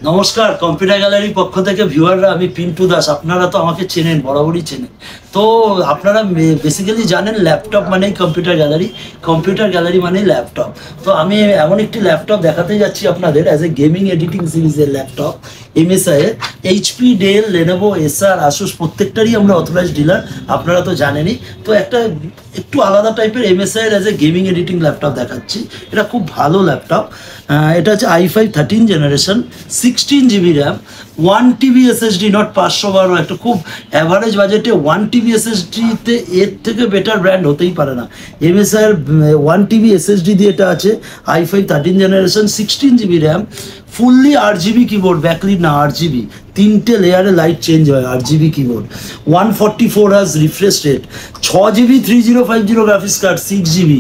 নমস্কার, কম্পিউটার গ্যালারির পক্ষ থেকে ভিউয়াররা, আমি পিন্টু দাস। আপনারা তো আমাকে চেনেন, বরাবরই চেনেন। তো আপনারা বেসিক্যালি জানেন ল্যাপটপ মানেই কম্পিউটার গ্যালারি, কম্পিউটার গ্যালারি মানেই ল্যাপটপ। তো আমি এমন একটি ল্যাপটপ দেখাতে যাচ্ছি আপনাদের, অ্যাজ এ গেমিং এডিটিং সিরিজের ল্যাপটপ। এমএসআই এর এইচপি, ডেল, লেনোভো, এসার, আসুস প্রত্যেকটারই আমরা অথরাইজড ডিলার, আপনারা তো জানেনই। তো একটু আলাদা টাইপের এমএসআই এর as a gaming editing laptop দেখাচ্ছি। এটা খুব ভালো ল্যাপটপ। এটা হচ্ছে i5 13 generation, 16 GB RAM, 1 TB SSD, not 512। একটা খুব অ্যাভারেজ বাজেটে 1 TB SSDতে এর থেকে বেটার ব্র্যান্ড হতেই পারে না। এমএসআই এর 1 TB SSD দিয়ে এটা আছে, i5 13 generation, 16 GB RAM, fully RGB keyboard, backlit না, RGB, 3টে লেয়ারে লাইট চেঞ্জ হয়, RGB keyboard, 144 hertz refresh rate, 6GB 3050 graphics card, 6GB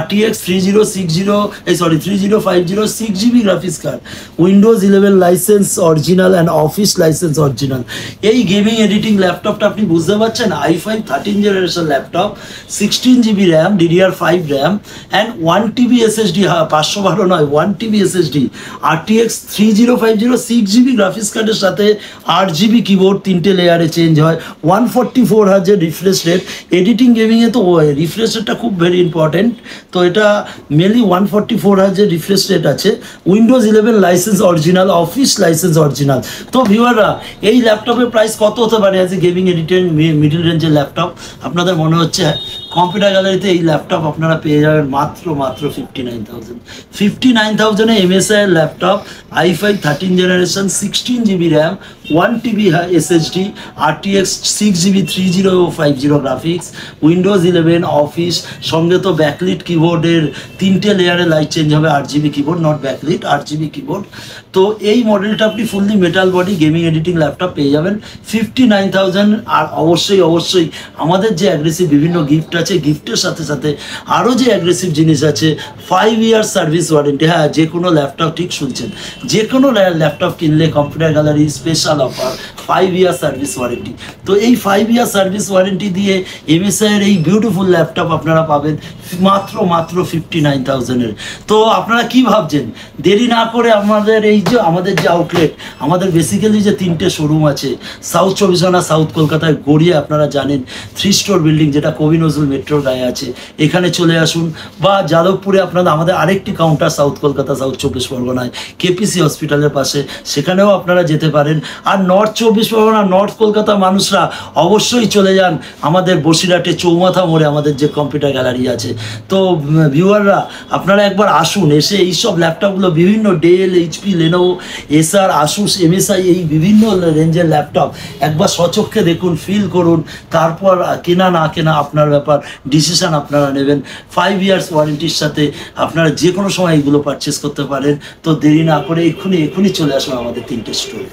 RTX 3050 6GB graphics card, Windows 11 licence original and office licence original. এই gaming editing ল্যাপটপটা আপনি বুঝতে পারছেন, i5 13 generation laptop, 16GB RAM, DDR5 RAM and 1 TB SSD, 512 নয়, 1 TB SSD, RTX 3050 6GB graphics কার্ডের সাথে 8GB keyboard, 3টে লেয়ারে চেঞ্জ হয়, 144 হার্জের রিফ্রেশ রেট। এডিটিং গেমিংয়ে তো রিফ্রেশ রেটটা খুব ভেরি ইম্পর্টেন্ট। তো এটা মেনলি 144 হার্জের রিফ্রেশ রেট আছে, Windows 11 licence original, office licence original. তো ভিউয়াররা, এই ল্যাপটপের প্রাইস কত হতে পারে as a gaming editing middle রেঞ্জের ল্যাপটপ? আপনাদের মনে হচ্ছে কম্পিউটার গ্যালারিতে এই ল্যাপটপ আপনারা পেয়ে যাবেন মাত্র 59,000 এমএসআই এর laptop, i5 13 generation, 16GB RAM, 1 TB SSD, RTX 6GB 3050 graphics, Windows 11 office, সঙ্গে তো ব্যাকলিট কিবোর্ডের 3টে লেয়ারে লাইট চেঞ্জ হবে, 8GB keyboard, not backlit, 8GB keyboard. তো এই মডেলটা আপনি fully metal body gaming editing laptop পেয়ে যাবেন 59,000। আর অবশ্যই আমাদের যে অ্যাগ্রেসিভ বিভিন্ন গিফট আছে, গিফটের সাথে সাথে আরও যে অ্যাগ্রেসিভ জিনিস আছে, 5 ইয়ার সার্ভিস ওয়ারেন্টি। হ্যাঁ, যে কোনো ল্যাপটপ, ঠিক শুনছেন, যে কোনো ল্যাপটপ কিনলে computer gallery special offer 5 year service warranty. তো এই 5 ইয়ার সার্ভিস ওয়ারেন্টি দিয়ে এমএসআই এর এই বিউটিফুল ল্যাপটপ আপনারা পাবেন মাত্র 59,000-এর। তো আপনারা কি ভাবছেন? দেরি না করে আমাদের যে আউটলেট, আমাদের বেসিক্যালি যে 3টে শোরুম আছে, সাউথ 24 আনা, সাউথ কলকাতায় গড়িয়ে, আপনারা জানেন 3 স্টোর বিল্ডিং, যেটা কবি নজরুল মেট্রোর গায়ে আছে, এখানে চলে আসুন। বা যাদবপুরে আমাদের আরেকটি কাউন্টার সাউথ কলকাতা, সাউথ 24 পরগনায়, কেপিসি হসপিটালের পাশে, সেখানেও আপনারা যেতে পারেন। আর নর্থ 24 পরগনা, নর্থ কলকাতার মানুষরা অবশ্যই চলে যান আমাদের বসিরহাটে চৌমাথা মোড়ে আমাদের যে কম্পিউটার গ্যালারি আছে। তো ভিউয়াররা, আপনারা একবার আসুন, এসে এইসব ল্যাপটপগুলো, বিভিন্ন ডেল, এইচপি, লেনোভো, এসার, আসুস, এমএসআই, এই বিভিন্ন রেঞ্জের ল্যাপটপ একবার স্বচক্ষে দেখুন, ফিল করুন, তারপর কেনা না কেনা আপনার ব্যাপার, ডিসিশান আপনারা নেবেন। 5 ইয়ার্স ওয়ারেন্টির সাথে আপনারা যে কোনো সময় এগুলো পারচেস করতে পারেন। তো দেরি না করে এক্ষুনি চলে আসুন আমাদের 3টে স্টোরে।